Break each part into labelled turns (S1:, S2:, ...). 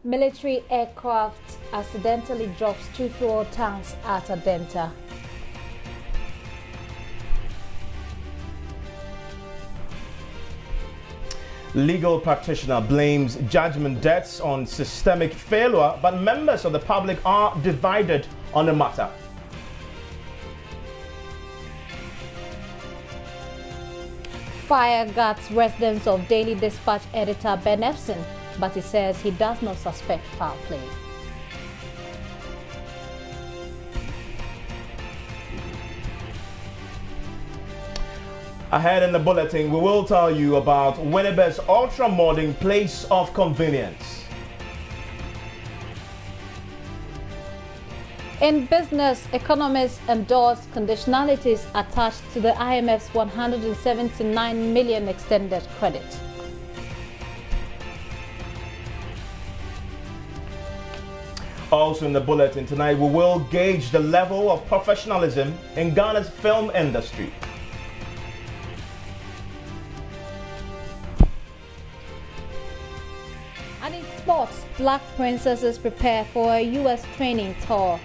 S1: Military aircraft accidentally drops 2 fuel tanks at Adenta.
S2: Legal practitioner blames judgment debts on systemic failure, but members of the public are divided on the matter.
S1: Fire guards residence of Daily Dispatch editor Ben Ephson, but he says he does not suspect foul play.
S2: Ahead in the bulletin, we will tell you about Winnipeg's ultra-modern place of convenience.
S1: In business, economists endorse conditionalities attached to the IMF's 179 million extended credit.
S2: Also in the bulletin tonight, we will gauge the level of professionalism in Ghana's film industry.
S1: And in sports, Black Princesses prepare for a U.S. training tour.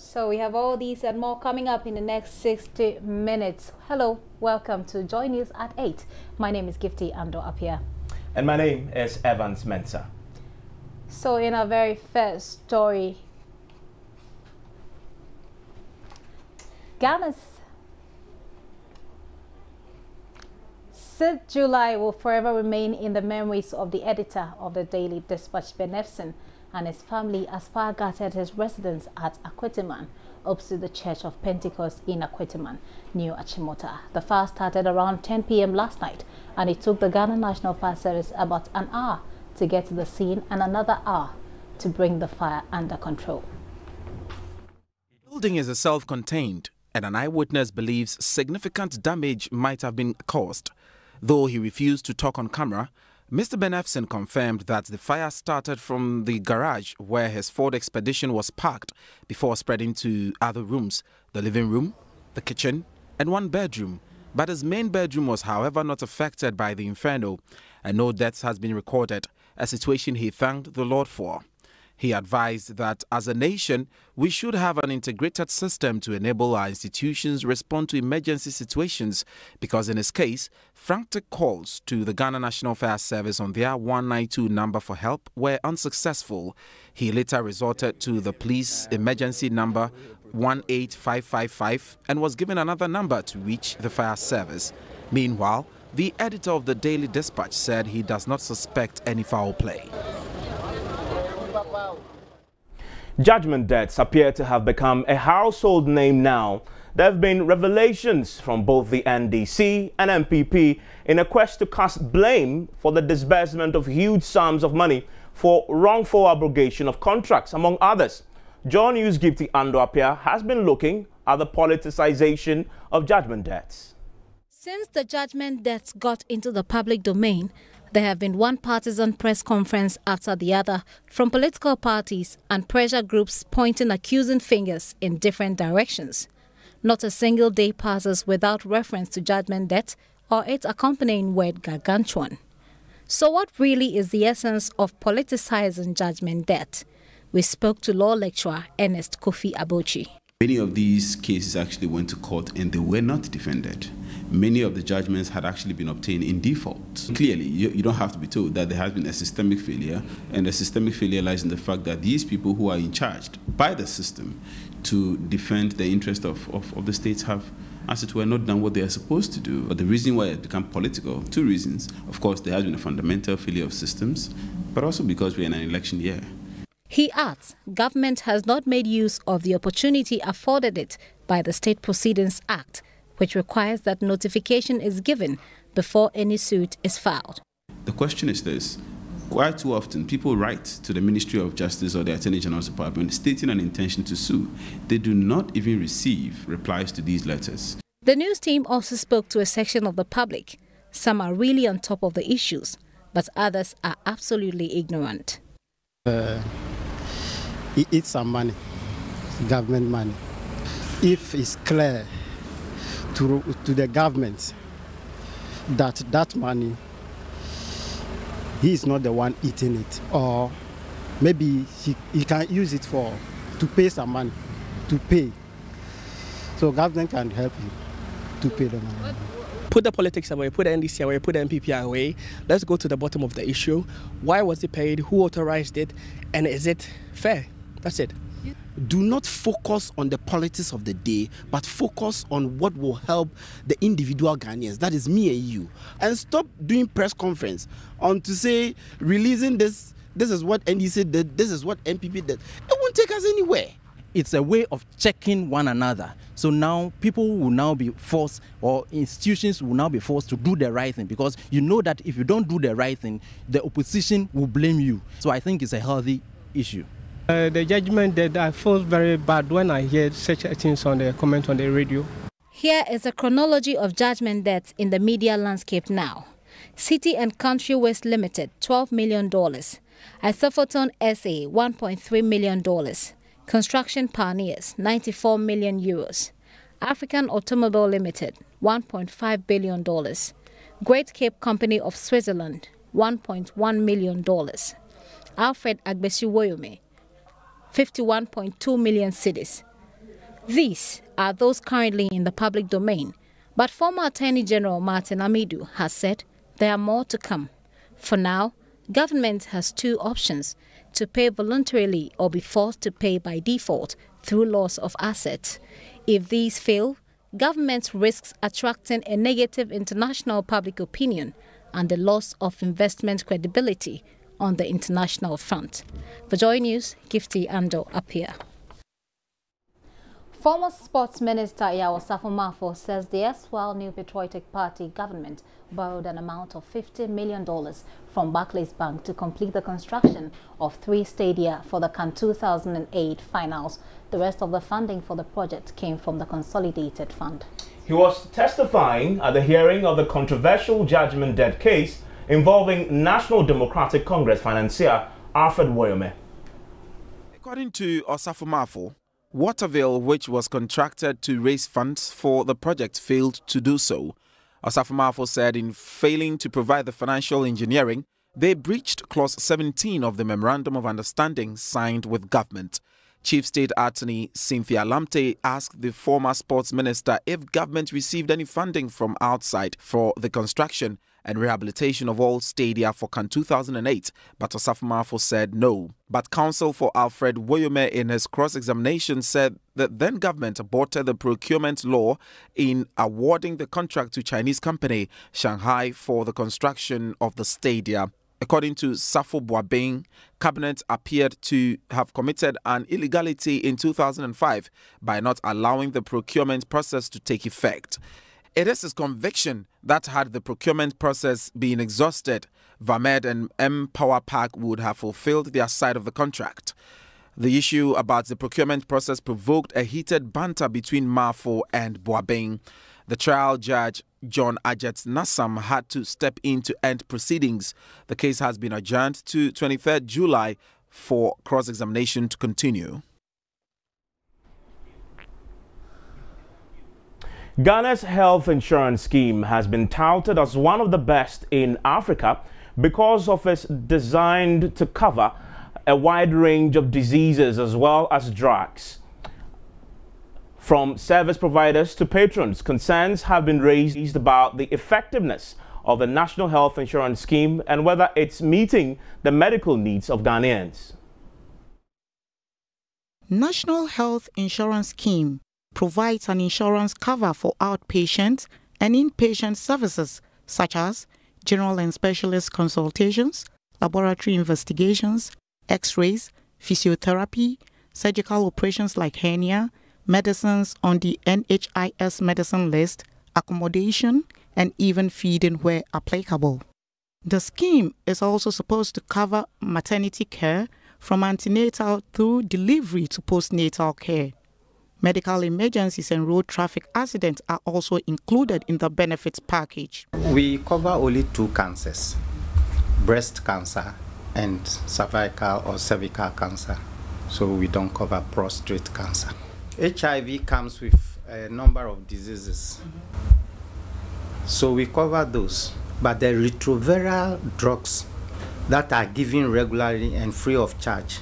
S1: So we have all these and more coming up in the next 60 minutes. Hello, welcome to Joy News at 8. My name is Gifty Ando Apia.
S2: And my name is Evans Mensah.
S1: So in our very first story, Ghana's 6th July will forever remain in the memories of the editor of the Daily Dispatch, Ben Ephson, and his family as fire guarded his residence at Akwetiman, opposite the Church of Pentecost in Akwetiman, New Achimota. The fire started around 10 p.m. last night, and it took the Ghana National Fire Service about an hour to get to the scene and another hour to bring the fire under control.
S3: The building is self-contained, and an eyewitness believes significant damage might have been caused. Though he refused to talk on camera, Mr. Ben Ephson confirmed that the fire started from the garage where his Ford Expedition was parked before spreading to other rooms, the living room, the kitchen, and one bedroom. But his main bedroom was, however, not affected by the inferno, and no deaths has been recorded, a situation he thanked the Lord for. He advised that as a nation, we should have an integrated system to enable our institutions respond to emergency situations because in his case, frantic calls to the Ghana National Fire Service on their 192 number for help were unsuccessful. He later resorted to the police emergency number 18555 and was given another number to reach the fire service. Meanwhile, the editor of the Daily Dispatch said he does not suspect any foul play.
S2: Judgment debts appear to have become a household name now. There have been revelations from both the NDC and MPP in a quest to cast blame for the disbursement of huge sums of money for wrongful abrogation of contracts, among others. Joy News Gifty Ando Apia has been looking at the politicization of judgment debts.
S1: Since the judgment debts got into the public domain, there have been one partisan press conference after the other from political parties and pressure groups pointing accusing fingers in different directions. Not a single day passes without reference to judgment debt or its accompanying word gargantuan. So what really is the essence of politicizing judgment debt? We spoke to law lecturer Ernest Kofi Abochi.
S4: Many of these cases actually went to court and they were not defended. Many of the judgments had actually been obtained in default. Clearly, you don't have to be told that there has been a systemic failure, and the systemic failure lies in the fact that these people who are in charge by the system to defend the interest of the states have, as it were, not done what they are supposed to do. But the reason why it became political, two reasons. Of course, there has been a fundamental failure of systems, but also because we're in an election year.
S1: He adds, government has not made use of the opportunity afforded it by the State Proceedings Act, which requires that notification is given before any suit is filed.
S4: The question is this: Quite too often, people write to the Ministry of Justice or the Attorney General's Department stating an intention to sue. They do not even receive replies to these letters.
S1: The news team also spoke to a section of the public. Some are really on top of the issues, but others are absolutely ignorant.
S5: It's some money, government money. If it's clear to the government that money, he is not the one eating it, or maybe he can use it to pay some money, to pay. So government can help him to pay the money.
S6: Put the politics away, put the NDC away, put the MPP away. Let's go to the bottom of the issue. Why was it paid? Who authorized it? And is it fair? That's it.
S7: Do not focus on the politics of the day, but focus on what will help the individual Ghanaians. That is me and you. And stop doing press conference on to say, releasing this is what NDC did, this is what MPP did. It won't take us anywhere.
S8: It's a way of checking one another. So now people will now be forced, or institutions will now be forced to do the right thing, because you know that if you don't do the right thing, the opposition will blame you. So I think it's a healthy issue.
S9: The judgment that I feel very bad when I hear such things on the comment on the radio.
S1: Here is a chronology of judgment debts in the media landscape now. City and Country Waste Limited, $12 million. Isophoton SA, $1.3 million. Construction Pioneers, €94 million. African Automobile Limited, $1.5 billion. Great Cape Company of Switzerland, $1.1 million. Alfred Agbesu Woyome, 51.2 million cedis. These are those currently in the public domain, but former Attorney General Martin Amidu has said there are more to come. For now, government has two options: to pay voluntarily or be forced to pay by default through loss of assets. If these fail, government risks attracting a negative international public opinion and the loss of investment credibility on the international front. For Joy News, Gifty Ando up here. Former Sports Minister Yawo Safo-Mafo says the erstwhile New Patriotic Party government borrowed an amount of $50 million from Barclays Bank to complete the construction of 3 stadia for the CAN 2008 finals. The rest of the funding for the project came from the Consolidated Fund.
S2: He was testifying at the hearing of the controversial judgment debt case involving National Democratic Congress financier Alfred Woyome.
S3: According to Safo-Mafo, Waterville, which was contracted to raise funds for the project, failed to do so. Safo-Mafo said in failing to provide the financial engineering, they breached Clause 17 of the Memorandum of Understanding signed with government. Chief State Attorney Cynthia Lamte asked the former sports minister if government received any funding from outside for the construction and rehabilitation of all stadia for CAN 2008, but Safo-Mafo said no. But counsel for Alfred Woyome in his cross-examination said that then government aborted the procurement law in awarding the contract to Chinese company Shanghai for the construction of the stadia. According to Safo Boabeng, Cabinet appeared to have committed an illegality in 2005 by not allowing the procurement process to take effect. It is his conviction that had the procurement process been exhausted, Vamed and M Power Park would have fulfilled their side of the contract. The issue about the procurement process provoked a heated banter between Mafo and Boabeng. The trial judge, John Ajet Nassam, had to step in to end proceedings. The case has been adjourned to 23rd July for cross-examination to continue.
S2: Ghana's health insurance scheme has been touted as one of the best in Africa because of its designed to cover a wide range of diseases as well as drugs. From service providers to patrons, concerns have been raised about the effectiveness of the National Health Insurance Scheme and whether it's meeting the medical needs of Ghanaians.
S10: National Health Insurance Scheme provides an insurance cover for outpatient and inpatient services such as general and specialist consultations, laboratory investigations, x-rays, physiotherapy, surgical operations like hernia, medicines on the NHIS medicine list, accommodation, and even feeding where applicable. The scheme is also supposed to cover maternity care from antenatal through delivery to postnatal care. Medical emergencies and road traffic accidents are also included in the benefits package.
S11: We cover only 2 cancers, breast cancer and cervical or cervical cancer. So we don't cover prostate cancer. HIV comes with a number of diseases. So we cover those. But the retroviral drugs that are given regularly and free of charge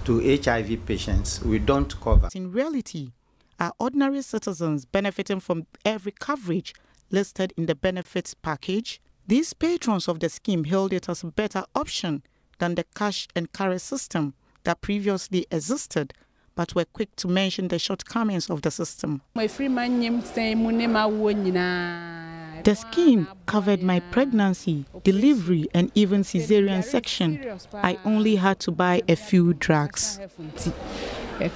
S11: to HIV patients, we don't cover.
S10: In reality, are ordinary citizens benefiting from every coverage listed in the benefits package? These patrons of the scheme hailed it as a better option than the cash and carry system that previously existed, but were quick to mention the shortcomings of the system. The scheme covered my pregnancy, delivery, and even cesarean section. I only had to buy a few drugs.
S12: When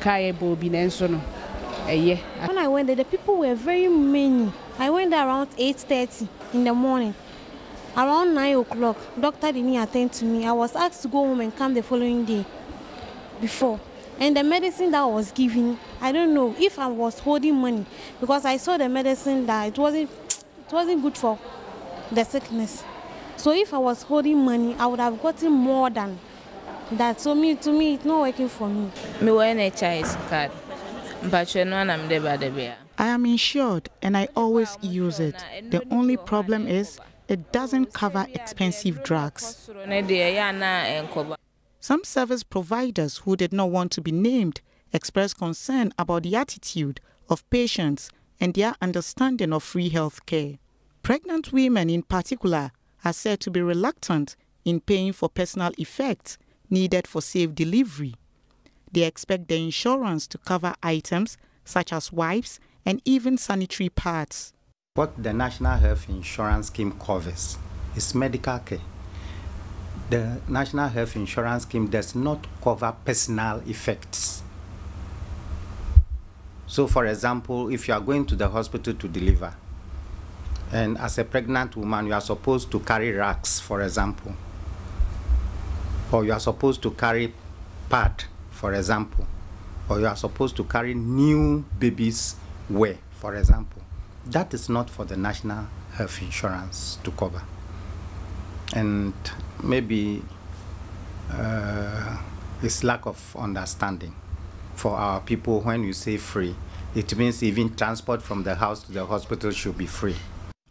S12: I went there, the people were very many. I went there around 8:30 in the morning. Around 9 o'clock, doctor didn't attend to me. I was asked to go home and come the following day before. And the medicine that I was given, I don't know if I was holding money, because I saw the medicine that it wasn't good for the sickness. So if I was holding money, I would have gotten more than that. So to me, it's not working for me.
S13: Me wear NHIS card, but
S10: I am insured and I always use it. The only problem is it doesn't cover expensive drugs. Some service providers who did not want to be named expressed concern about the attitude of patients and their understanding of free health care. Pregnant women in particular are said to be reluctant in paying for personal effects needed for safe delivery. They expect the insurance to cover items such as wipes and even sanitary pads.
S11: What the National Health Insurance Scheme covers is medical care. The National Health Insurance Scheme does not cover personal effects. So, for example, if you are going to the hospital to deliver, and as a pregnant woman, you are supposed to carry racks, for example, or you are supposed to carry pad, for example, or you are supposed to carry new babies' wear, for example. That is not for the National Health Insurance to cover. And maybe it's lack of understanding for our people. When you say free, it means even transport from the house to the hospital should be free.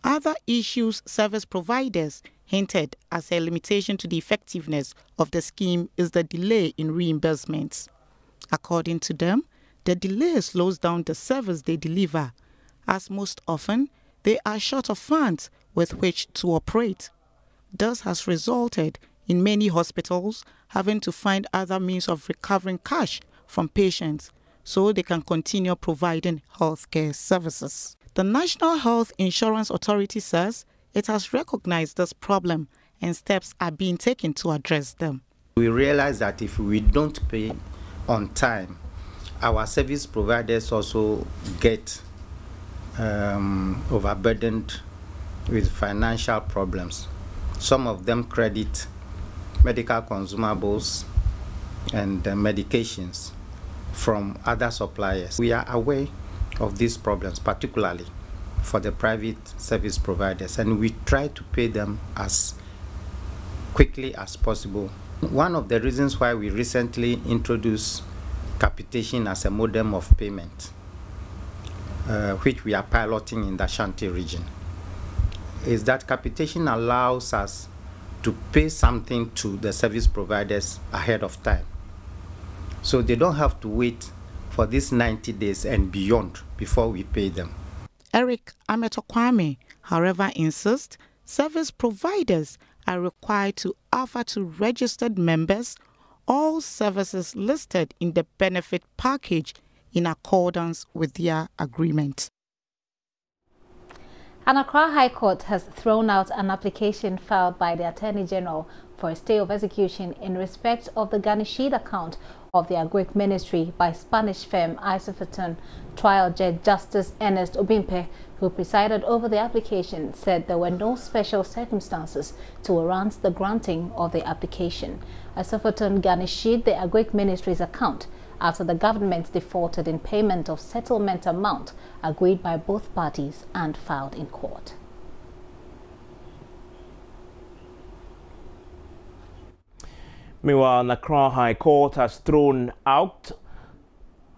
S10: Other issues service providers hinted as a limitation to the effectiveness of the scheme is the delay in reimbursements. According to them, the delay slows down the service they deliver, as most often they are short of funds with which to operate. This has resulted in many hospitals having to find other means of recovering cash from patients so they can continue providing healthcare services. The National Health Insurance Authority says it has recognized this problem and steps are being taken to address them.
S11: We realize that if we don't pay on time, our service providers also get overburdened with financial problems. Some of them credit medical consumables and medications from other suppliers. We are aware of these problems, particularly for the private service providers, and we try to pay them as quickly as possible. One of the reasons why we recently introduced capitation as a modem of payment, which we are piloting in the Ashanti region, is that capitation allows us to pay something to the service providers ahead of time. So they don't have to wait for these 90 days and beyond before we pay them.
S10: Eric Ametokwame, however, insists service providers are required to offer to registered members all services listed in the benefit package in accordance with their agreement.
S1: An Accra High Court has thrown out an application filed by the Attorney General for a stay of execution in respect of the garnished account of the Agric Ministry by Spanish firm Ephson. Trial Judge Justice Ernest Obimpe, who presided over the application, said there were no special circumstances to warrant the granting of the application. Ephson garnished the Agric Ministry's account after the government defaulted in payment of settlement amount agreed by both parties and filed in court.
S2: Meanwhile, Accra High Court has thrown out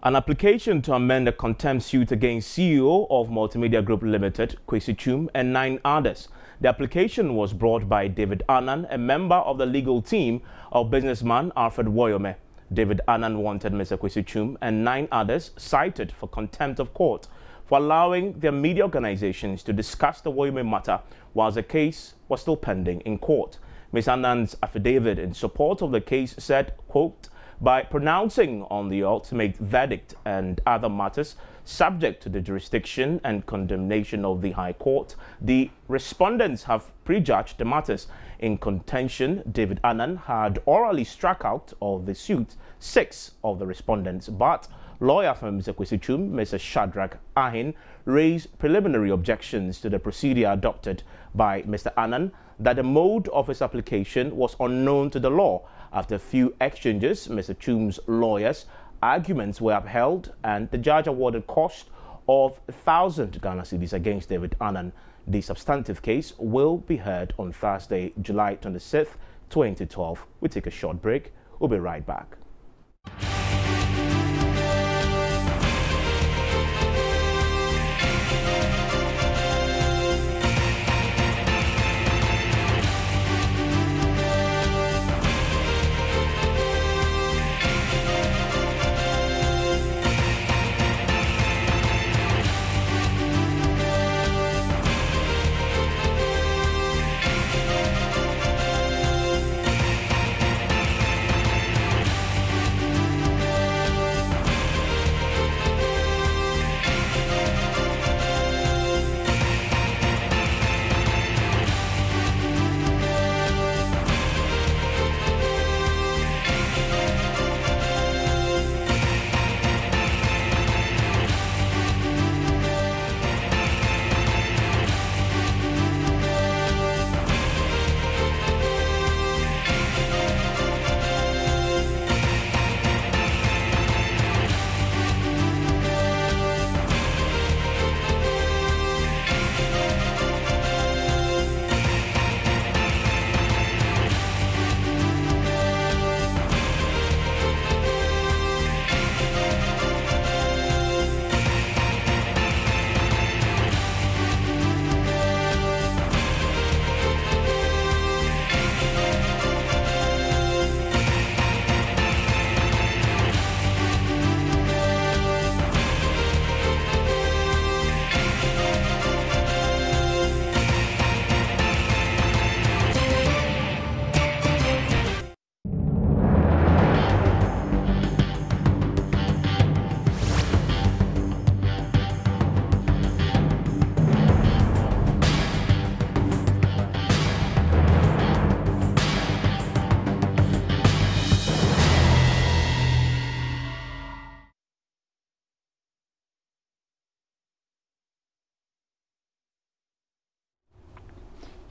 S2: an application to amend the contempt suit against CEO of Multimedia Group Limited, Kwesi Twum, and 9 others. The application was brought by David Annan, a member of the legal team of businessman Alfred Woyome. David Annan wanted Mr. Kwesi Twum and 9 others cited for contempt of court for allowing their media organizations to discuss the Woyome matter while the case was still pending in court. Ms. Annan's affidavit in support of the case said, quote, by pronouncing on the ultimate verdict and other matters subject to the jurisdiction and condemnation of the High Court, the respondents have prejudged the matters in contention. David Annan had orally struck out of the suit 6 of the respondents, but lawyer for Mr. Kwesi Twum, Mr. Shadrach Ahin, raised preliminary objections to the procedure adopted by Mr. Annan that the mode of his application was unknown to the law. After a few exchanges, Mr. Twum's lawyers' arguments were upheld and the judge awarded cost of 1,000 Ghana cedis against David Annan. The substantive case will be heard on Thursday, July 26th, 2012. We take a short break. We'll be right back.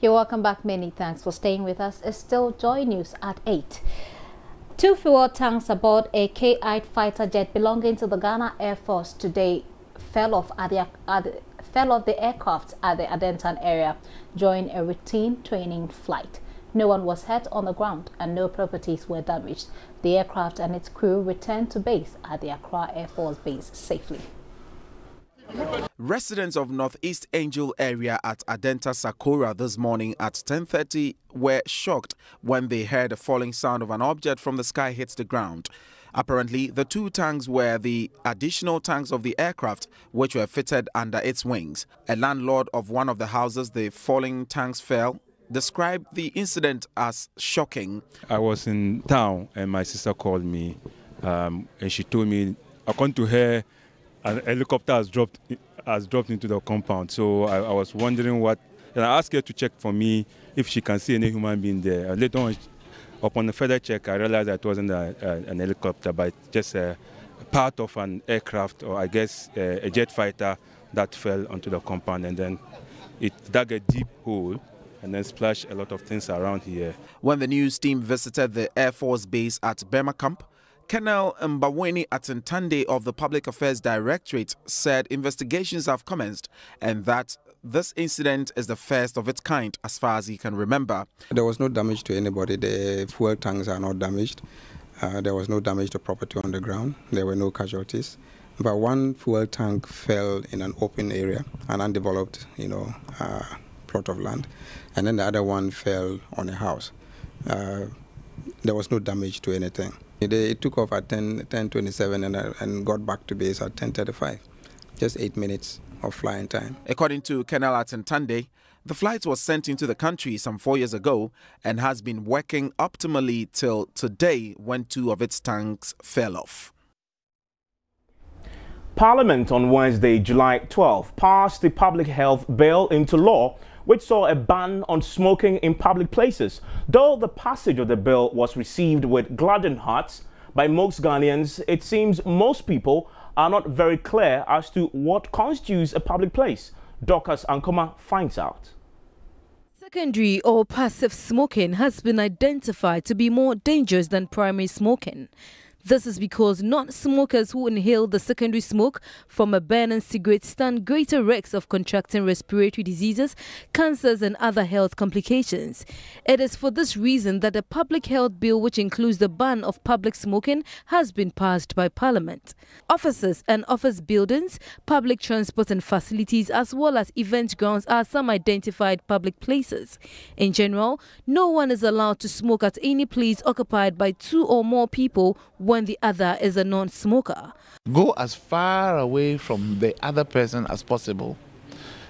S1: You're welcome back. Many thanks for staying with us. It's still Joy News at 8. 2 fuel tanks aboard a K-8 fighter jet belonging to the Ghana Air Force today fell off the aircraft at the Adentan area during a routine training flight. No one was hurt on the ground and no properties were damaged. The aircraft and its crew returned to base at the Accra Air Force Base safely.
S3: Residents of Northeast Angel area at Adenta Sakura this morning at 10:30 were shocked when they heard a falling sound of an object from the sky hit the ground. Apparently, the 2 tanks were the additional tanks of the aircraft which were fitted under its wings. A landlord of one of the houses the falling tanks fell described the incident as shocking.
S14: I was in town and my sister called me and she told me, according to her, a helicopter has dropped into the compound. So I was wondering what, and I asked her to check for me if she can see any human being there. And later on, Upon the further check, I realized that it wasn't an helicopter, but just a part of an aircraft, or I guess a jet fighter that fell onto the compound, and then it dug a deep hole and then splashed a lot of things around here.
S3: When the news team visited the Air Force base at Burma Camp, Colonel Mbawini Atentande of the Public Affairs Directorate said investigations have commenced and that this incident is the first of its kind as far as he can remember.
S15: There was no damage to anybody. The fuel tanks are not damaged. There was no damage to property on the ground. There were no casualties. But one fuel tank fell in an open area, an undeveloped, plot of land, and then the other one fell on a house. There was no damage to anything. It took off at 10:27 and got back to base at 10:35. Just 8 minutes of flying time.
S3: According to Colonel Atentande, the flight was sent into the country some 4 years ago and has been working optimally till today when 2 of its tanks fell off.
S2: Parliament on Wednesday, July 12, passed the Public Health Bill into law, which saw a ban on smoking in public places. Though the passage of the bill was received with gladdened hearts by most Ghanaians, it seems most people are not very clear as to what constitutes a public place. Dorcas Ankoma finds out.
S16: Secondary or passive smoking has been identified to be more dangerous than primary smoking. This is because non-smokers who inhale the secondary smoke from a burning cigarette stand greater risks of contracting respiratory diseases, cancers and other health complications. It is for this reason that a public health bill which includes the ban of public smoking has been passed by Parliament. Offices and office buildings, public transport and facilities as well as event grounds are some identified public places. In general, no one is allowed to smoke at any place occupied by 2 or more people when the other is a non-smoker.
S17: Go as far away from the other person as possible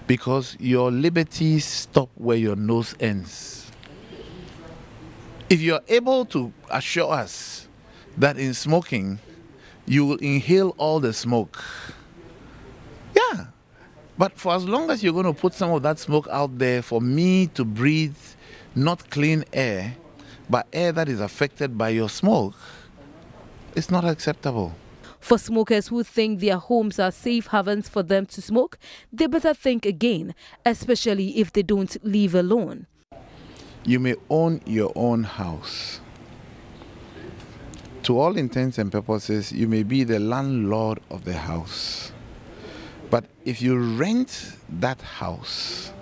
S17: because your liberties stop where your nose ends. If you're able to assure us that in smoking, you will inhale all the smoke, yeah, but for as long as you're going to put some of that smoke out there for me to breathe not clean air, but air that is affected by your smoke, it's not acceptable.
S16: For smokers who think their homes are safe havens for them to smoke, they better think again, especially if they don't live alone.
S17: You may own your own house. To all intents and purposes, you may be the landlord of the house. But if you rent that house,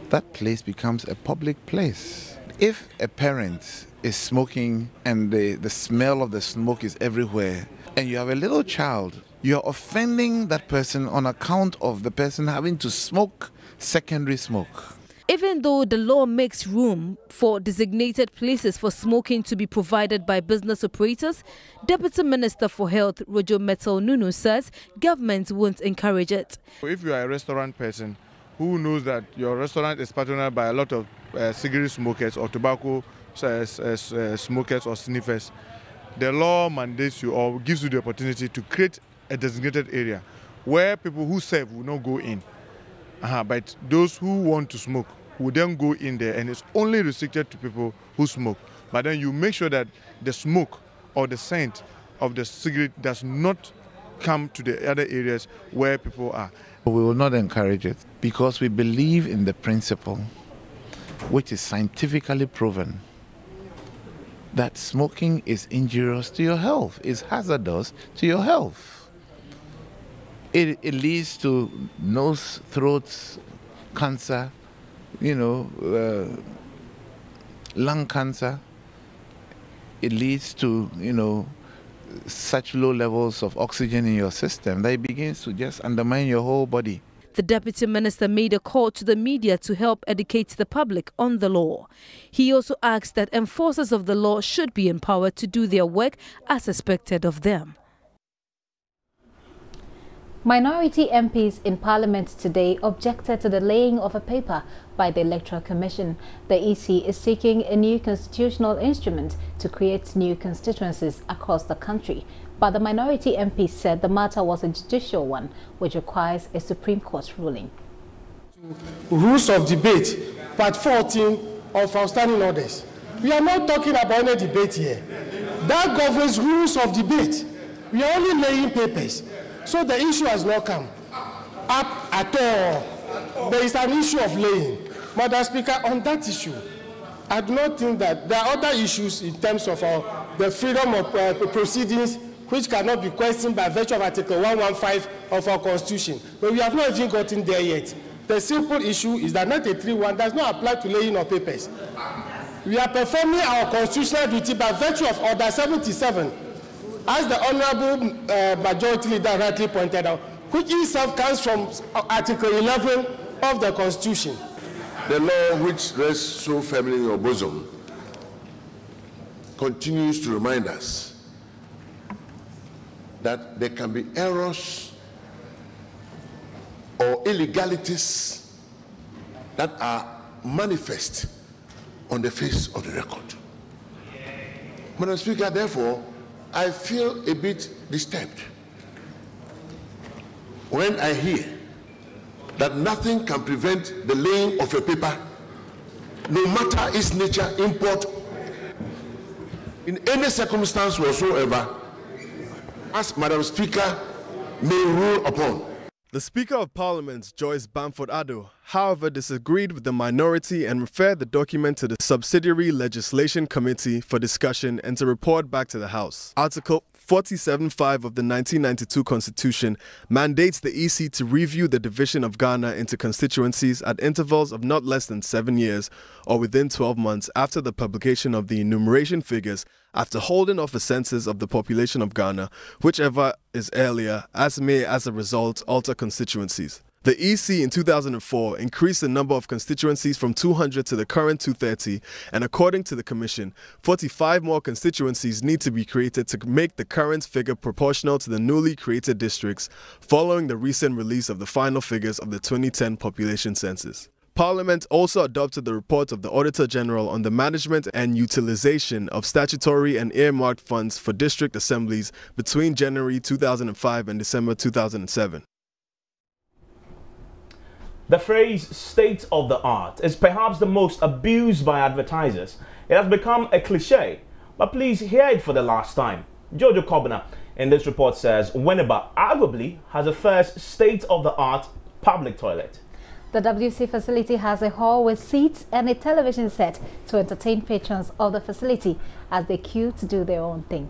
S17: that place becomes a public place. If a parent is smoking and the smell of the smoke is everywhere, and you have a little child, you're offending that person on account of the person having to smoke secondary smoke.
S16: Even though the law makes room for designated places for smoking to be provided by business operators, Deputy Minister for Health Rojo Metal Nunu says government won't encourage it.
S18: If you are a restaurant person who knows that your restaurant is patronized by a lot of cigarette smokers or tobacco smokers or sniffers, the law mandates you or gives you the opportunity to create a designated area where people who serve will not go in. But those who want to smoke will then go in there, and it's only restricted to people who smoke. But then you make sure that the smoke or the scent of the cigarette does not come to the other areas where people are.
S17: We will not encourage it because we believe in the principle, which is scientifically proven, that smoking is injurious to your health, is hazardous to your health. It leads to nose, throat cancer, lung cancer. It leads to, such low levels of oxygen in your system that it begins to just undermine your whole body.
S16: The Deputy Minister made a call to the media to help educate the public on the law. He also asked that enforcers of the law should be empowered to do their work as expected of them.
S1: Minority MPs in Parliament today objected to the laying of a paper by the Electoral Commission. The EC is seeking a new constitutional instrument to create new constituencies across the country. But the minority MPs said the matter was a judicial one, which requires a Supreme Court ruling.
S19: Rules of debate, part 14 of outstanding orders. We are not talking about any debate here. That governs rules of debate. We are only laying papers. So the issue has not come up at all. There is an issue of laying. Madam Speaker, on that issue, I do not think that there are other issues in terms of the freedom of proceedings which cannot be questioned by virtue of Article 115 of our Constitution. But we have not even gotten there yet. The simple issue is that 93(1) does not apply to laying of papers. We are performing our constitutional duty by virtue of Order 77, as the Honourable Majority Leader rightly pointed out, which itself comes from Article 11 of the Constitution.
S20: The law which rests so firmly in your bosom continues to remind us that there can be errors or illegalities that are manifest on the face of the record. Madam Speaker, therefore, I feel a bit disturbed when I hear that nothing can prevent the laying of a paper, no matter its nature, import, in any circumstance whatsoever, as Madam Speaker may rule upon.
S21: The Speaker of Parliament, Joyce Bamford-Addo, however, disagreed with the minority and referred the document to the Subsidiary Legislation Committee for discussion and to report back to the House. Article 47(5) of the 1992 Constitution mandates the EC to review the division of Ghana into constituencies at intervals of not less than 7 years or within 12 months after the publication of the enumeration figures after holding off a census of the population of Ghana, whichever is earlier, as may as a result alter constituencies. The EC in 2004 increased the number of constituencies from 200 to the current 230, and according to the Commission, 45 more constituencies need to be created to make the current figure proportional to the newly created districts following the recent release of the final figures of the 2010 population census. Parliament also adopted the report of the Auditor General on the management and utilization of statutory and earmarked funds for district assemblies between January 2005 and December 2007.
S2: The phrase state of the art is perhaps the most abused by advertisers. It has become a cliche, but please hear it for the last time. Jojo Kobna in this report says Winneba arguably has the first state of the art public toilet.
S1: The WC facility has a hall with seats and a television set to entertain patrons of the facility as they queue to do their own thing.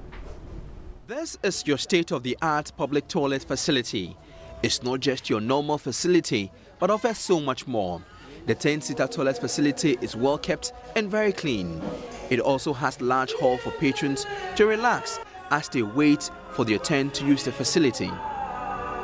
S22: This is your state-of-the-art public toilet facility. It's not just your normal facility, but offers so much more. The 10-seater toilet facility is well kept and very clean. It also has a large hall for patrons to relax as they wait for their turn to use the facility.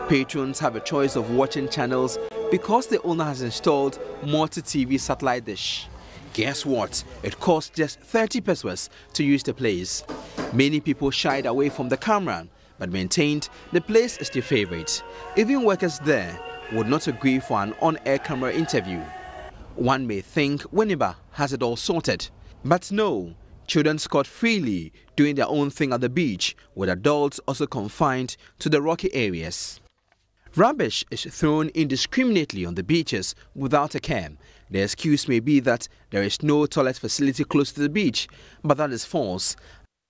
S22: Patrons have a choice of watching channels because the owner has installed multi-TV satellite dish. Guess what? It costs just 30 pesos to use the place. Many people shied away from the camera, but maintained the place is their favorite. Even workers there would not agree for an on-air camera interview. One may think Winneba has it all sorted, but no. Children scot freely doing their own thing at the beach, with adults also confined to the rocky areas. Rubbish is thrown indiscriminately on the beaches without a care. The excuse may be that there is no toilet facility close to the beach, but that is false.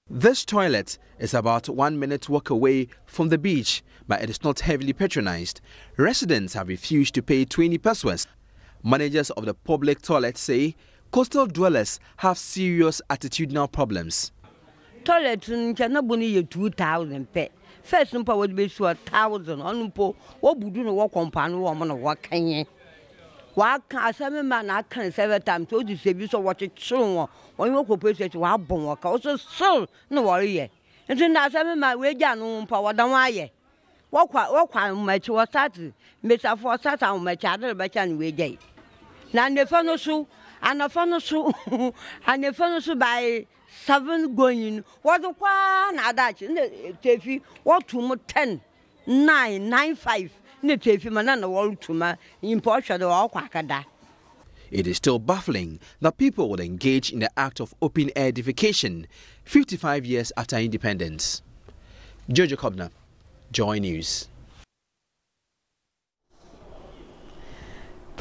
S22: This toilet is about 1 minute walk away from the beach, but it is not heavily patronized. Residents have refused to pay 20 pesos. Managers of the public toilet say coastal dwellers have serious attitudinal problems.
S23: Toilet in 2,000 pe. First number would be 1,000 on po. What would you know what company woman or what can ye? What can some man I can 7 times told you say you saw what it show when you go to our bone work also so no worry. And then that's a man way down power than why. What much was that? Mr. For Satan, my child, but anyway day. Now the funnel shoe and a funnel shoe and a funnel shoe by 7 going. What the one at that in the Taffy? What 2 10 9 9 5 in the Taffy man wall to my in Portia or Quackada.
S22: It is still baffling that people would engage in the act of open-air defecation 55 years after independence. Jojo Kobna, Joy News.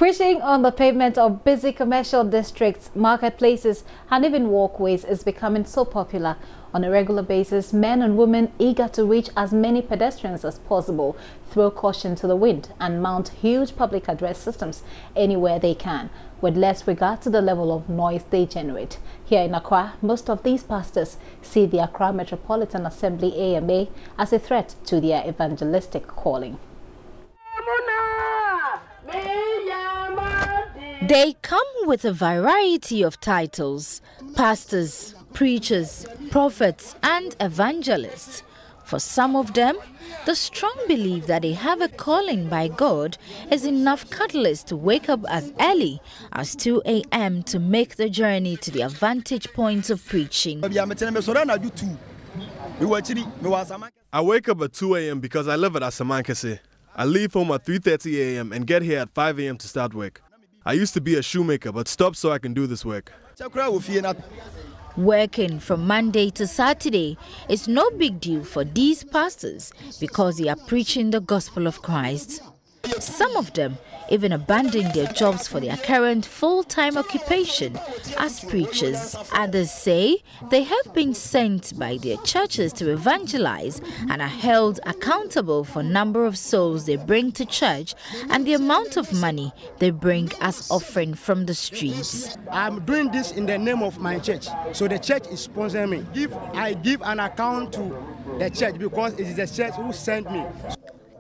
S1: Preaching on the pavement of busy commercial districts, marketplaces, and even walkways is becoming so popular. On a regular basis, men and women eager to reach as many pedestrians as possible throw caution to the wind and mount huge public address systems anywhere they can, with less regard to the level of noise they generate. Here in Accra, most of these pastors see the Accra Metropolitan Assembly AMA as a threat to their evangelistic calling.
S16: They come with a variety of titles: pastors, preachers, prophets, and evangelists. For some of them, the strong belief that they have a calling by God is enough catalyst to wake up as early as 2 a.m. to make the journey to the vantage points of preaching.
S21: I wake up at 2 a.m. because I live at Asamankese. I leave home at 3:30 a.m. and get here at 5 a.m. to start work. I used to be a shoemaker, but stopped so I can do this work.
S16: Working from Monday to Saturday is no big deal for these pastors because they are preaching the gospel of Christ. Some of them even abandon their jobs for their current full-time occupation as preachers. Others say they have been sent by their churches to evangelize and are held accountable for number of souls they bring to church and the amount of money they bring as offering from the streets.
S4: I'm doing this in the name of my church, so the church is sponsoring me. I give an account to the church because it is the church who sent me.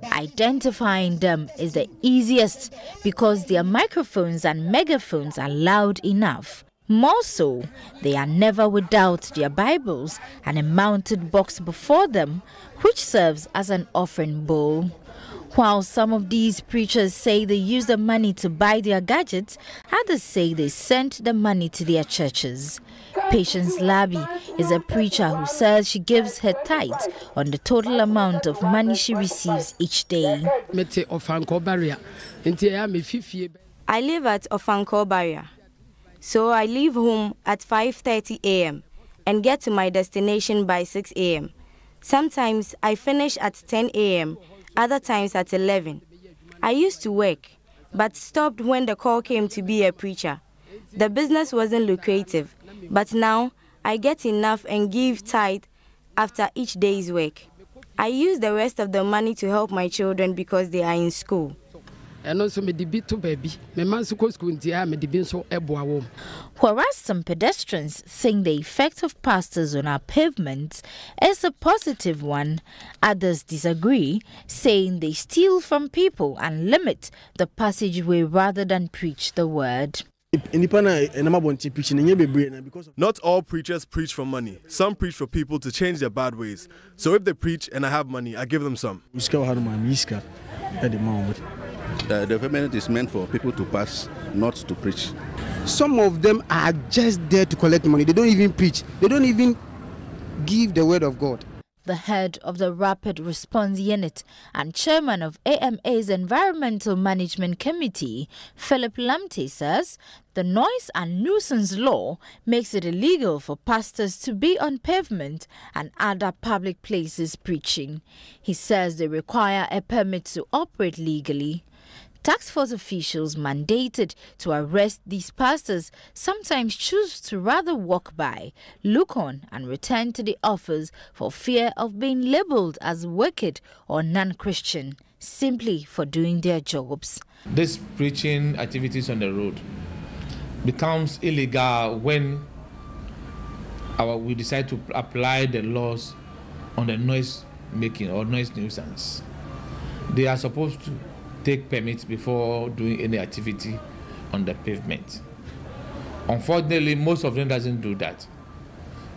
S16: Identifying them is the easiest because their microphones and megaphones are loud enough. More so, they are never without their Bibles and a mounted box before them, which serves as an offering bowl. While some of these preachers say they use the money to buy their gadgets, others say they sent the money to their churches. Patience Labi is a preacher who says she gives her tithes on the total amount of money she receives each day.
S5: I live at Ofanko Barrier, so I leave home at 5:30 a.m. and get to my destination by 6 a.m. Sometimes I finish at 10 a.m., other times at 11. I used to work, but stopped when the call came to be a preacher. The business wasn't lucrative, but now I get enough and give tithe after each day's work. I use the rest of the money to help my children because they are in school.
S16: Whereas some pedestrians think the effect of pastors on our pavements is a positive one, others disagree, saying they steal from people and limit the passageway rather than preach the word.
S21: Not all preachers preach for money. Some preach for people to change their bad ways. So if they preach and I have money, I give them some.
S6: The pavement is meant for people to pass, not to preach.
S4: Some of them are just there to collect money. They don't even preach. They don't even give the word of God.
S16: The head of the Rapid Response Unit and chairman of AMA's Environmental Management Committee, Philip Lamte, says the noise and nuisance law makes it illegal for pastors to be on pavement and other public places preaching. He says they require a permit to operate legally. Task force officials mandated to arrest these pastors sometimes choose to rather walk by, look on and return to the office for fear of being labelled as wicked or non-Christian, simply for doing their jobs.
S24: This preaching activities on the road becomes illegal when we decide to apply the laws on the noise making or noise nuisance. They are supposed to take permits before doing any activity on the pavement. Unfortunately, most of them doesn't do that,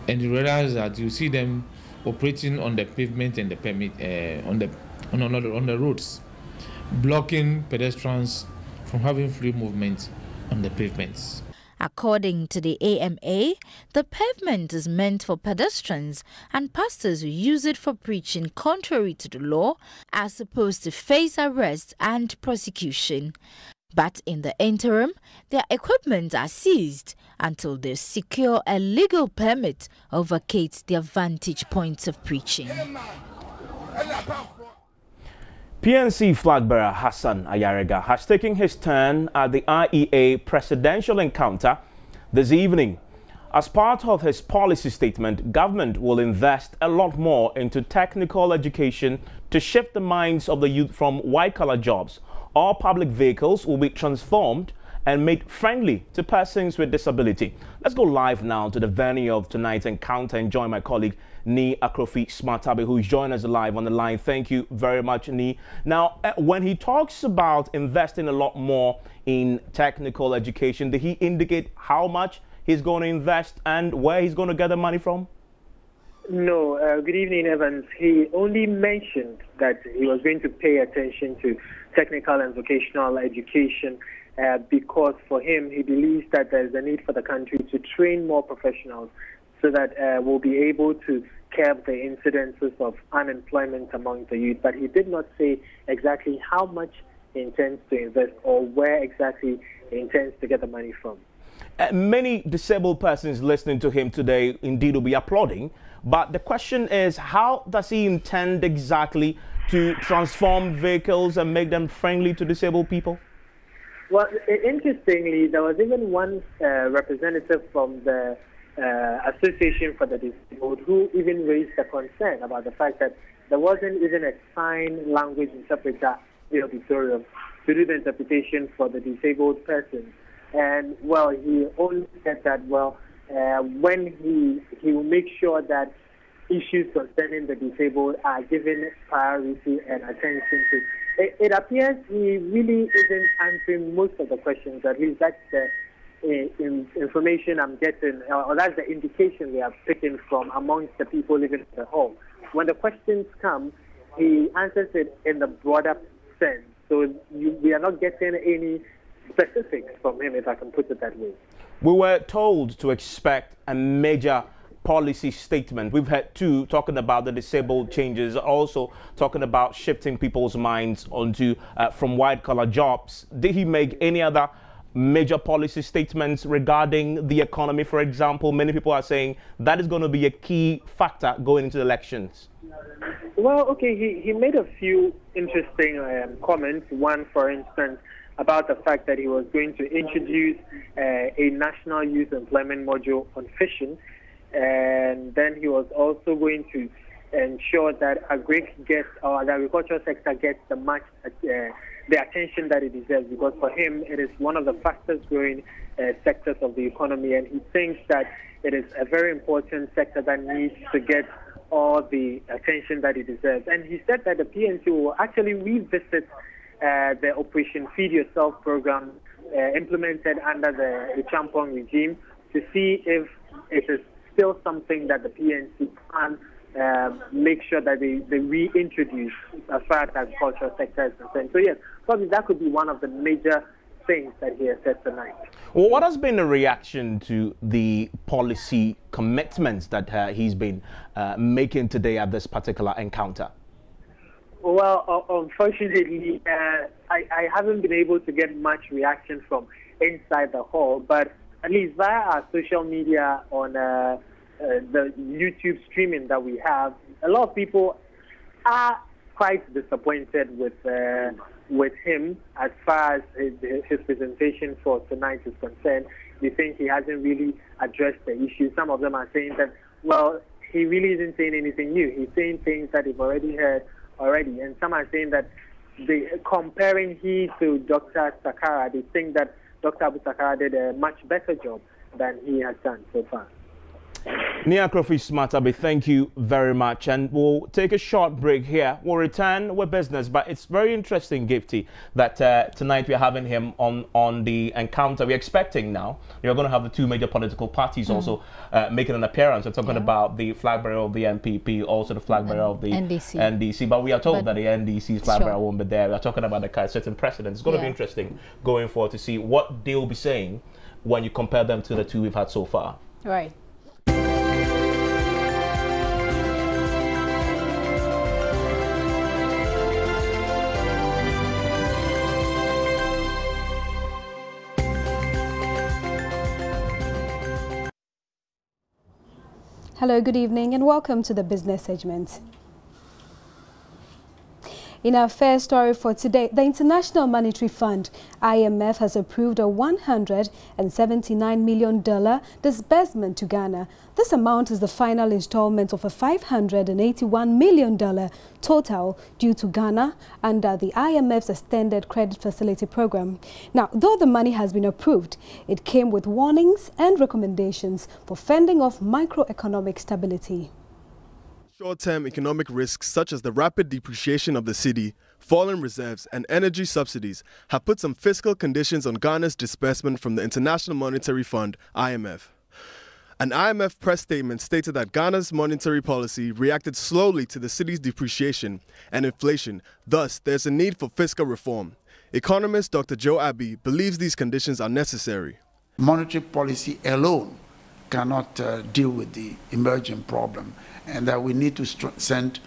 S24: and you realize that you see them operating on the pavement and the permit on the roads, blocking pedestrians from having free movement on the pavements.
S16: According to the AMA, the pavement is meant for pedestrians and pastors who use it for preaching contrary to the law are supposed to face arrest and prosecution. But in the interim, their equipment are seized until they secure a legal permit or vacate their vantage points of preaching.
S2: PNC flag bearer Hassan Ayariga has taken his turn at the IEA presidential encounter this evening. As part of his policy statement, government will invest a lot more into technical education to shift the minds of the youth from white-collar jobs. All public vehicles will be transformed and made friendly to persons with disability. Let's go live now to the venue of tonight's encounter and join my colleague Ni Akrofi Smartabe, who is joining us live on the line. Thank you very much, Ni. Now, when he talks about investing a lot more in technical education, did he indicate how much he's going to invest and where he's going to get the money from?
S7: No, good evening, Evans. He only mentioned that he was going to pay attention to technical and vocational education because for him, he believes that there's a need for the country to train more professionals so that we'll be able to curb the incidences of unemployment among the youth. But he did not say exactly how much he intends to invest or where exactly he intends to get the money from.
S2: Many disabled persons listening to him today indeed will be applauding. But the question is, how does he intend exactly to transform vehicles and make them friendly to disabled people?
S7: Well, interestingly, there was even one representative from the Association for the Disabled who even raised a concern about the fact that there wasn't even a sign language interpreter in the auditorium to do the interpretation for the disabled persons. And, well, he only said that, well, when he will make sure that issues concerning the disabled are given priority and attention to. It appears he really isn't answering most of the questions. At least that's the information I'm getting, or that's the indication we are picking from amongst the people living in the hall. When the questions come, he answers it in the broader sense. So we are not getting any specifics from him, if I can put it that way.
S2: We were told to expect a major policy statement. We've had two talking about the disabled changes, also talking about shifting people's minds onto from white-collar jobs. Did he make any other major policy statements regarding the economy, for example? Many people are saying that is going to be a key factor going into the elections.
S7: Well, okay, he made a few interesting comments. One, for instance, about the fact that he was going to introduce a national youth employment module on fishing, and then he was also going to ensure that the agricultural sector gets the attention that it deserves, because for him it is one of the fastest growing sectors of the economy, and he thinks that it is a very important sector that needs to get all the attention that it deserves. And he said that the PNC will actually revisit the Operation Feed Yourself program implemented under the Champong regime to see if it is still something that the PNC can make sure that they reintroduce as far as the agricultural sector is concerned. So yes, probably that could be one of the major things that he has said tonight.
S2: Well, what has been the reaction to the policy commitments that he's been making today at this particular encounter?
S7: Well, unfortunately, I haven't been able to get much reaction from inside the hall, but at least via our social media on the YouTube streaming that we have, a lot of people are quite disappointed with him as far as his presentation for tonight is concerned. They think he hasn't really addressed the issue. Some of them are saying that, well, he really isn't saying anything new. He's saying things that they've already heard already. And some are saying that comparing he to Dr. Sakara, they think that Dr. Abu Sakara did a much better job than he has done so far.
S2: Nia Krofi Smartabe, thank you very much. And we'll take a short break here. We'll return with business. But it's very interesting, Gifty, that tonight we're having him on the encounter. We're expecting now you're going to have the two major political parties also making an appearance. We're talking about the flag bearer of the NPP, also the flag bearer of the NDC. But we are told that the NDC's flag bearer won't be there. We're talking about the certain precedents. It's going to be interesting going forward to see what they'll be saying when you compare them to the two we've had so far.
S1: Right.
S8: Hello, good evening and welcome to the business segment. In our first story for today, the International Monetary Fund, IMF, has approved a $179 million disbursement to Ghana. This amount is the final installment of a $581 million total due to Ghana under the IMF's Extended Credit Facility Program. Now, though the money has been approved, it came with warnings and recommendations for fending off macroeconomic stability.
S21: Short-term economic risks such as the rapid depreciation of the cedi, fallen reserves and energy subsidies have put some fiscal conditions on Ghana's disbursement from the International Monetary Fund, IMF. An IMF press statement stated that Ghana's monetary policy reacted slowly to the cedi's depreciation and inflation, thus there's a need for fiscal reform. Economist Dr. Joe Abbey believes these conditions are necessary.
S9: Monetary policy alone cannot deal with the emerging problem, and that we need to send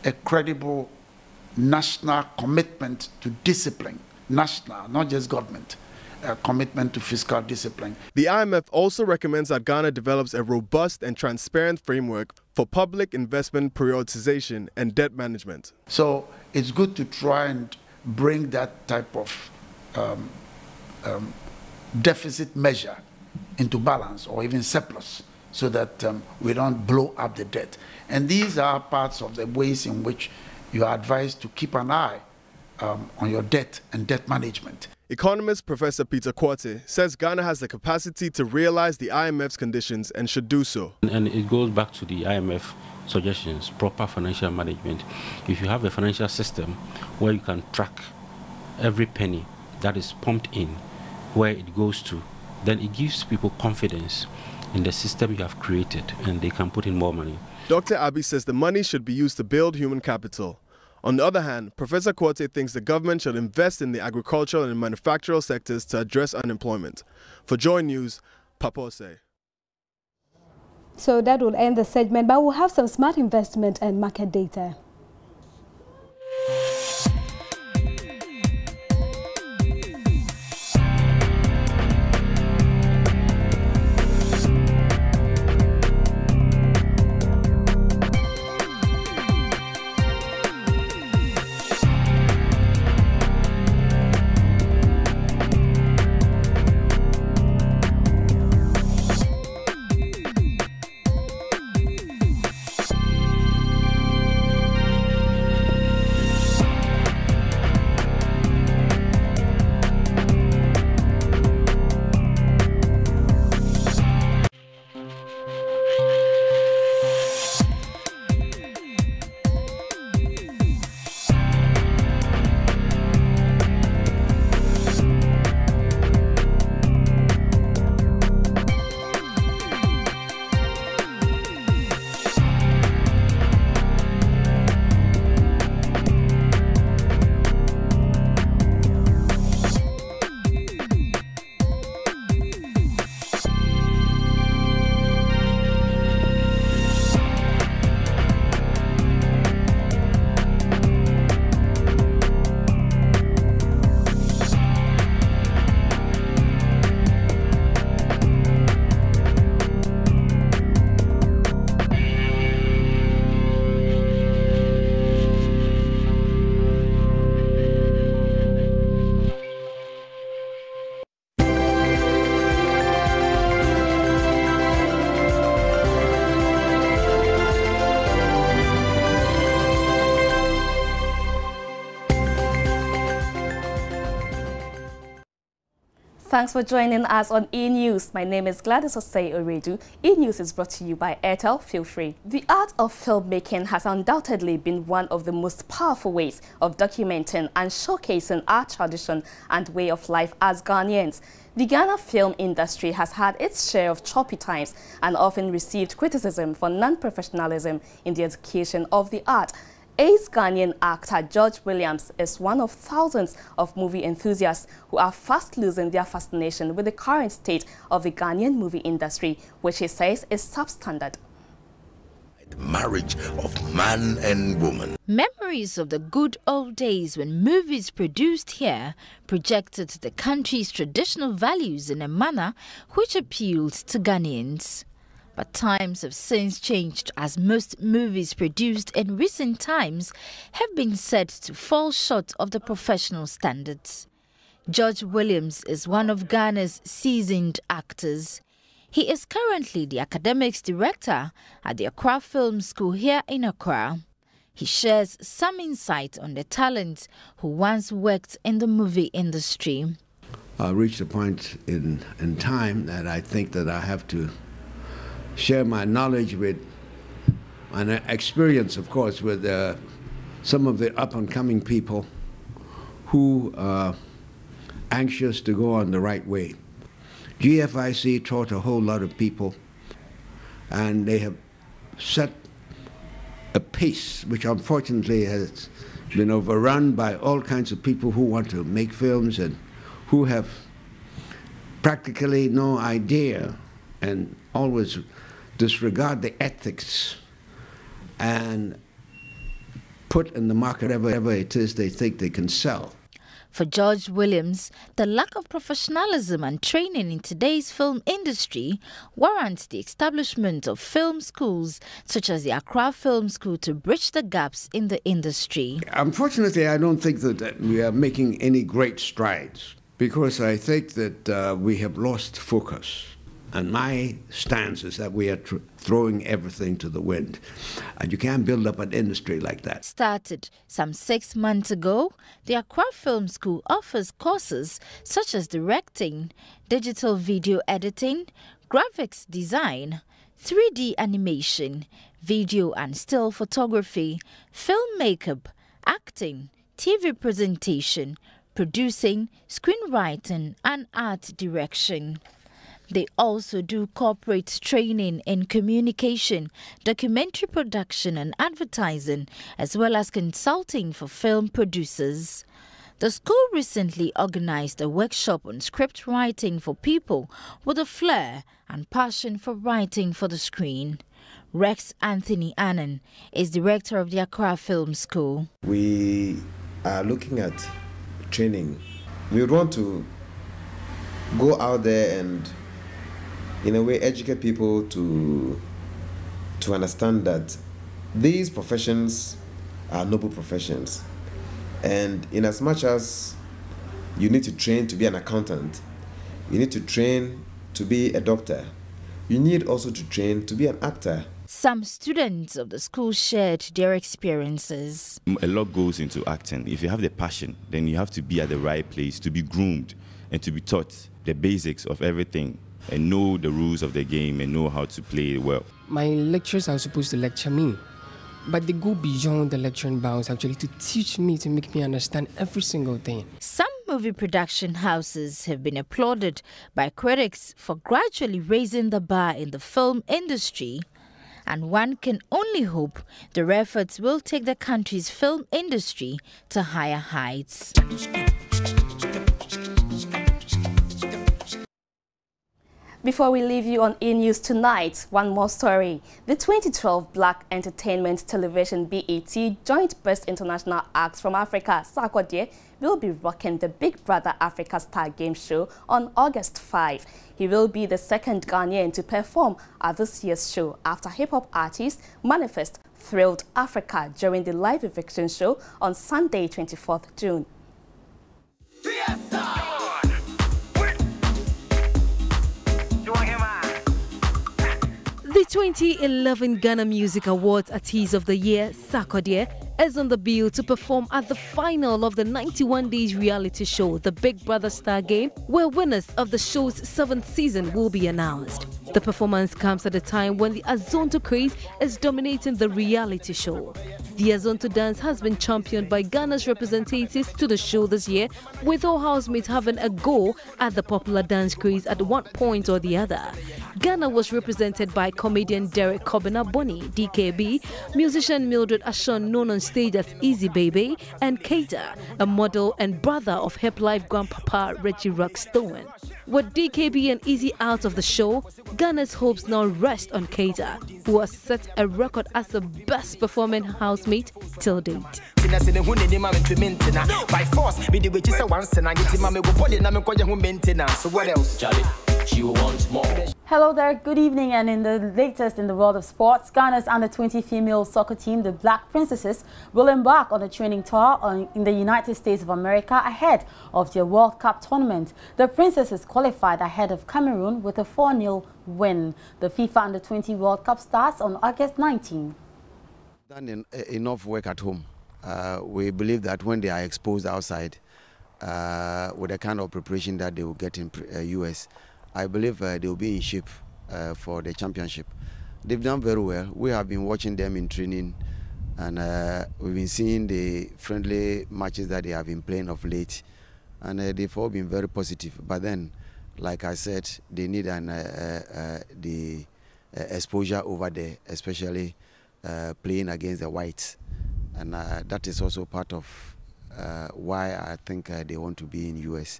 S9: a credible national commitment to discipline, national, not just government, a commitment to fiscal discipline.
S21: The IMF also recommends that Ghana develops a robust and transparent framework for public investment prioritization and debt management.
S9: So it's good to try and bring that type of deficit measure into balance or even surplus, so that we don't blow up the debt. And these are parts of the ways in which you are advised to keep an eye on your debt and debt management.
S21: Economist Professor Peter Quartey says Ghana has the capacity to realize the IMF's conditions and should do so.
S12: And it goes back to the IMF suggestions, proper financial management. If you have a financial system where you can track every penny that is pumped in, where it goes to, then it gives people confidence in the system you have created, and they can put in more money.
S21: Dr. Abbey says the money should be used to build human capital. On the other hand, Professor Quartey thinks the government should invest in the agricultural and manufacturing sectors to address unemployment. For Joy News, Papose.
S8: So that will end the segment, but we'll have some smart investment and market data.
S13: Thanks for joining us on E-News. My name is Gladys Osei Oredu. E-News is brought to you by Airtel. Feel free. The art of filmmaking has undoubtedly been one of the most powerful ways of documenting and showcasing our tradition and way of life as Ghanaians. The Ghana film industry has had its share of choppy times and often received criticism for non-professionalism in the education of the art. Ace Ghanaian actor George Williams is one of thousands of movie enthusiasts who are fast losing their fascination with the current state of the Ghanaian movie industry, which he says is substandard.
S25: Marriage of man and woman.
S26: Memories of the good old days when movies produced here projected the country's traditional values in a manner which appealed to Ghanaians. But times have since changed, as most movies produced in recent times have been said to fall short of the professional standards. George Williams is one of Ghana's seasoned actors. He is currently the academics director at the Accra Film School here in Accra. He shares some insight on the talent who once worked in the movie industry.
S3: I reached a point in time that I think that I have to share my knowledge with and experience, of course, with some of the up-and-coming people who are anxious to go on the right way. GFIC taught a whole lot of people, and they have set a pace which unfortunately has been overrun by all kinds of people who want to make films and who have practically no idea and always disregard the ethics and put in the market whatever it is they think they can sell.
S26: For George Williams, the lack of professionalism and training in today's film industry warrants the establishment of film schools such as the Accra Film School to bridge the gaps in the industry.
S3: Unfortunately, I don't think that we are making any great strides, because I think that we have lost focus. And my stance is that we are throwing everything to the wind. And you can't build up an industry like that.
S26: Started some 6 months ago, the Accra Film School offers courses such as directing, digital video editing, graphics design, 3D animation, video and still photography, film makeup, acting, TV presentation, producing, screenwriting and art direction. They also do corporate training in communication, documentary production and advertising, as well as consulting for film producers. The school recently organized a workshop on script writing for people with a flair and passion for writing for the screen. Rex Anthony Annan is director of the Accra Film School.
S10: We are looking at training. We would want to go out there and in a way educate people to understand that these professions are noble professions, and in as much as you need to train to be an accountant, you need to train to be a doctor, you need also to train to be an actor.
S26: Some students of the school shared their experiences.
S11: A lot goes into acting. If you have the passion, then you have to be at the right place to be groomed and to be taught the basics of everything and know the rules of the game and know how to play it well.
S14: My lecturers are supposed to lecture me, but they go beyond the lecturing bounds actually to teach me, to make me understand every single thing.
S26: Some movie production houses have been applauded by critics for gradually raising the bar in the film industry, and one can only hope their efforts will take the country's film industry to higher heights.
S13: Before we leave you on E-News tonight, one more story. The 2012 Black Entertainment Television BET Joint Best International Acts from Africa, Sarkodie, will be rocking the Big Brother Africa Star Game Show on August 5. He will be the second Ghanaian to perform at this year's show after hip-hop artist Manifest thrilled Africa during the live eviction show on Sunday, 24th June.
S16: The 2011 Ghana Music Awards Artist of the Year, Sarkodie, is on the bill to perform at the final of the 91 days reality show, The Big Brother Star Game, where winners of the show's 7th season will be announced. The performance comes at a time when the Azonto craze is dominating the reality show. The Azonto dance has been championed by Ghana's representatives to the show this year, with all housemates having a go at the popular dance craze at one point or the other. Ghana was represented by comedian Derek Kobina Boni, DKB, musician Mildred Ashon, known on stage as Easy Baby, and Keita, a model and brother of Hip Life grandpapa Reggie Rockstone. With DKB and Easy out of the show, Ghana's hopes now rest on Keita, who has set a record as the best performing housemate till date.
S15: By force, be the witches once and I get him a body and I'm going to maintenance. So what else? Charlie, she wants more. Hello there, good evening, and in the latest in the world of sports, Ghana's under-20 female soccer team, the Black Princesses, will embark on a training tour in the United States of America ahead of their World Cup tournament. The Princesses qualified ahead of Cameroon with a 4-0 win. The FIFA Under-20 World Cup starts on August 19.
S3: Done enough work at home. We believe that when they are exposed outside, with the kind of preparation that they will get in US, I believe they will be in shape for the championship. They've done very well. We have been watching them in training, and we've been seeing the friendly matches that they have been playing of late, and they've all been very positive. But then, like I said, they need the exposure over there, especially playing against the whites, and that is also part of why I think they want to be in US.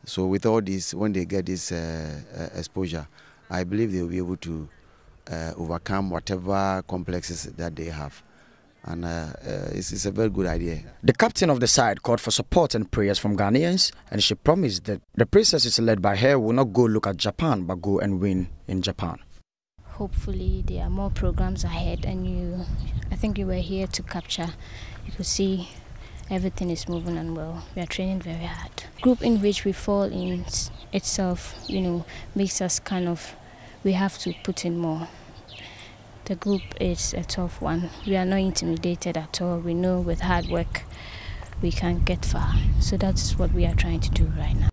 S3: So with all this, when they get this exposure, I believe they will be able to overcome whatever complexes that they have. And it's a very good idea.
S17: The captain of the side called for support and prayers from Ghanaians, and she promised that the Princesses led by her will not go look at Japan, but go and win in Japan.
S18: Hopefully there are more programs ahead, and I think you were here to capture. You could see everything is moving on well. We are training very hard. Group in which we fall in itself, makes us we have to put in more. The group is a tough one. We are not intimidated at all. We know with hard work we can get far. So that's what we are trying to do right now.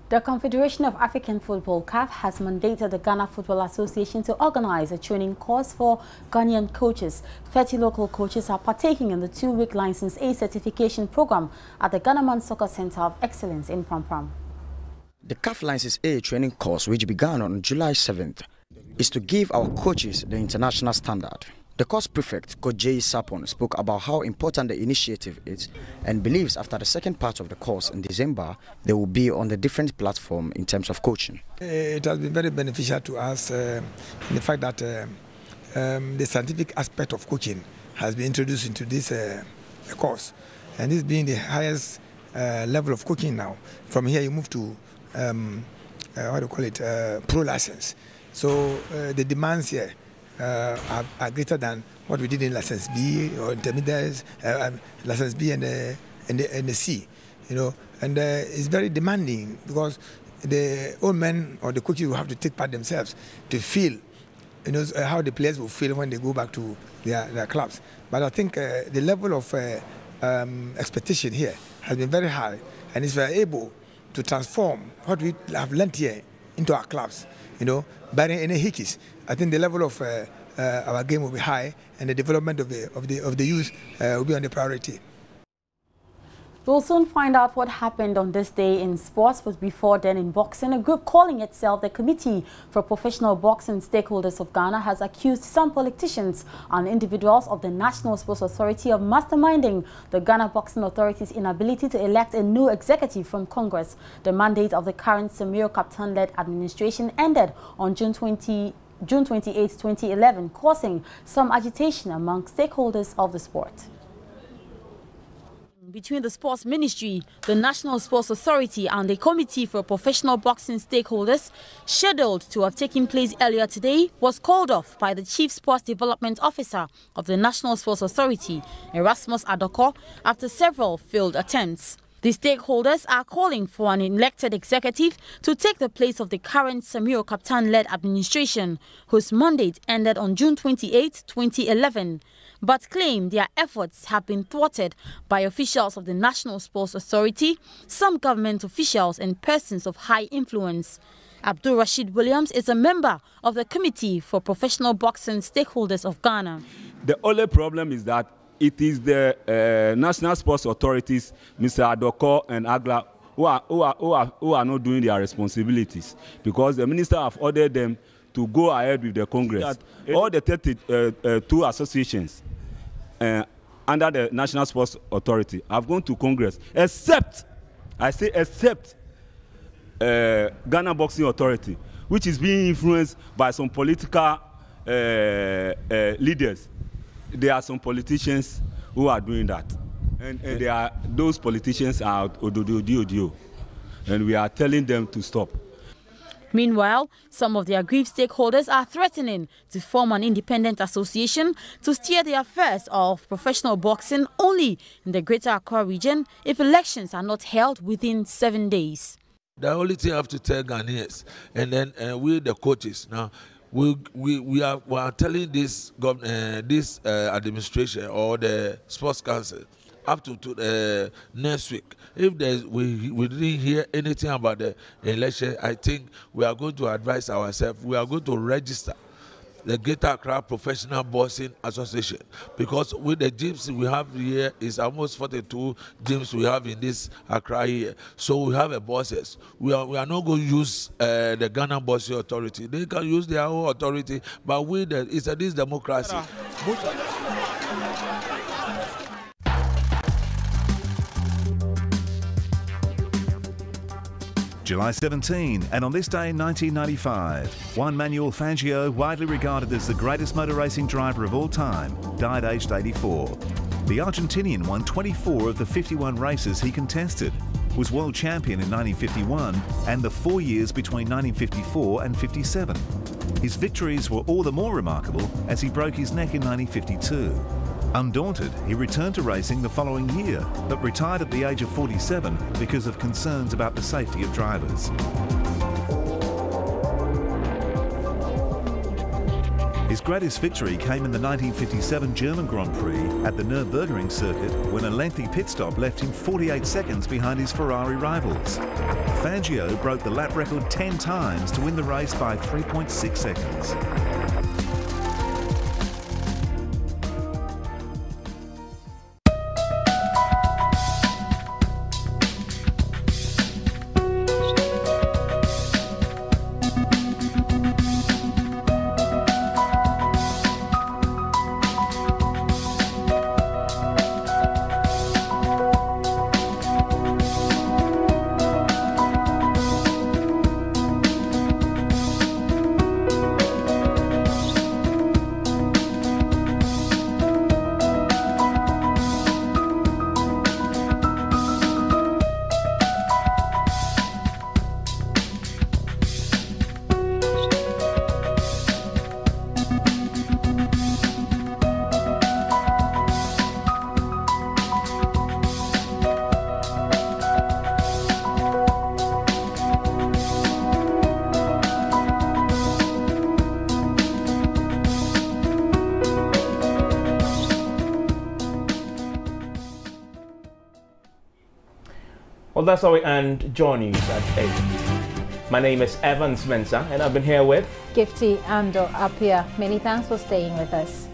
S15: The Confederation of African Football (CAF) has mandated the Ghana Football Association to organize a training course for Ghanaian coaches. 30 local coaches are partaking in the 2-week License A certification program at the Ghana Soccer Center of Excellence in Pram.
S17: The CAF License A training course, which began on July 7th, is to give our coaches the international standard. The course prefect, Coach J. Sapon, spoke about how important the initiative is and believes after the second part of the course in December, they will be on a different platform in terms of coaching.
S19: It has been very beneficial to us in the fact that the scientific aspect of coaching has been introduced into this course. And this being the highest level of coaching now. From here you move to, pro license. So the demands here are greater than what we did in License B or intermediaries, License B and the C, and it's very demanding because the old men or the coaches will have to take part themselves to feel, how the players will feel when they go back to their clubs. But I think the level of expectation here has been very high, and if we are able to transform what we have learned here into our clubs, barring any hitches, I think the level of our game will be high, and the development of the youth will be on the priority.
S15: We'll soon find out what happened on this day in sports, but before then in boxing, a group calling itself the Committee for Professional Boxing Stakeholders of Ghana has accused some politicians and individuals of the National Sports Authority of masterminding the Ghana Boxing Authority's inability to elect a new executive from Congress. The mandate of the current Samuel Kaptan-led administration ended on June 28, 2011, causing some agitation among stakeholders of the sport. Between the Sports Ministry, the National Sports Authority and the Committee for Professional Boxing Stakeholders, scheduled to have taken place earlier today, was called off by the Chief Sports Development Officer of the National Sports Authority, Erasmus Adoko, after several failed attempts. The stakeholders are calling for an elected executive to take the place of the current Samuel Kaptan-led administration, whose mandate ended on June 28, 2011, but claim their efforts have been thwarted by officials of the National Sports Authority, some government officials and persons of high influence. Abdul Rashid Williams is a member of the Committee for Professional Boxing Stakeholders of Ghana.
S20: The only problem is that it is the National Sports Authorities, Mr. Adoko and Agla, who are not doing their responsibilities, because the minister have ordered them to go ahead with the Congress. All the 32 associations under the National Sports Authority have gone to Congress, except, I say except, Ghana Boxing Authority, which is being influenced by some political leaders. There are some politicians who are doing that, and those politicians are Ododio, and we are telling them to stop.
S15: Meanwhile, some of the aggrieved stakeholders are threatening to form an independent association to steer the affairs of professional boxing only in the Greater Accra region if elections are not held within 7 days.
S4: The only thing I have to tell Ghanaians, and then we the coaches now, we are telling this administration or the sports council up to next week. If we didn't hear anything about the election, I think we are going to advise ourselves. We are going to register the Greater Accra Professional Boxing Association, because with the gyms we have here is almost 42 gyms we have in this Accra here. So we have a bosses. We are not going to use the Ghana Boxing Authority. They can use their own authority, but it's this democracy.
S5: July 17, and on this day in 1995, Juan Manuel Fangio, widely regarded as the greatest motor racing driver of all time, died aged 84. The Argentinian won 24 of the 51 races he contested, was world champion in 1951 and the 4 years between 1954 and 57. His victories were all the more remarkable as he broke his neck in 1952. Undaunted, he returned to racing the following year, but retired at the age of 47 because of concerns about the safety of drivers. His greatest victory came in the 1957 German Grand Prix at the Nürburgring circuit, when a lengthy pit stop left him 48 seconds behind his Ferrari rivals. Fangio broke the lap record 10 times to win the race by 3.6 seconds.
S2: Well, that's how we end Joy News at 8. My name is Evans Mensah, and I've been here with
S1: Gifty Ando Apia. Many thanks for staying with us.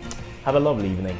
S2: Have a lovely evening.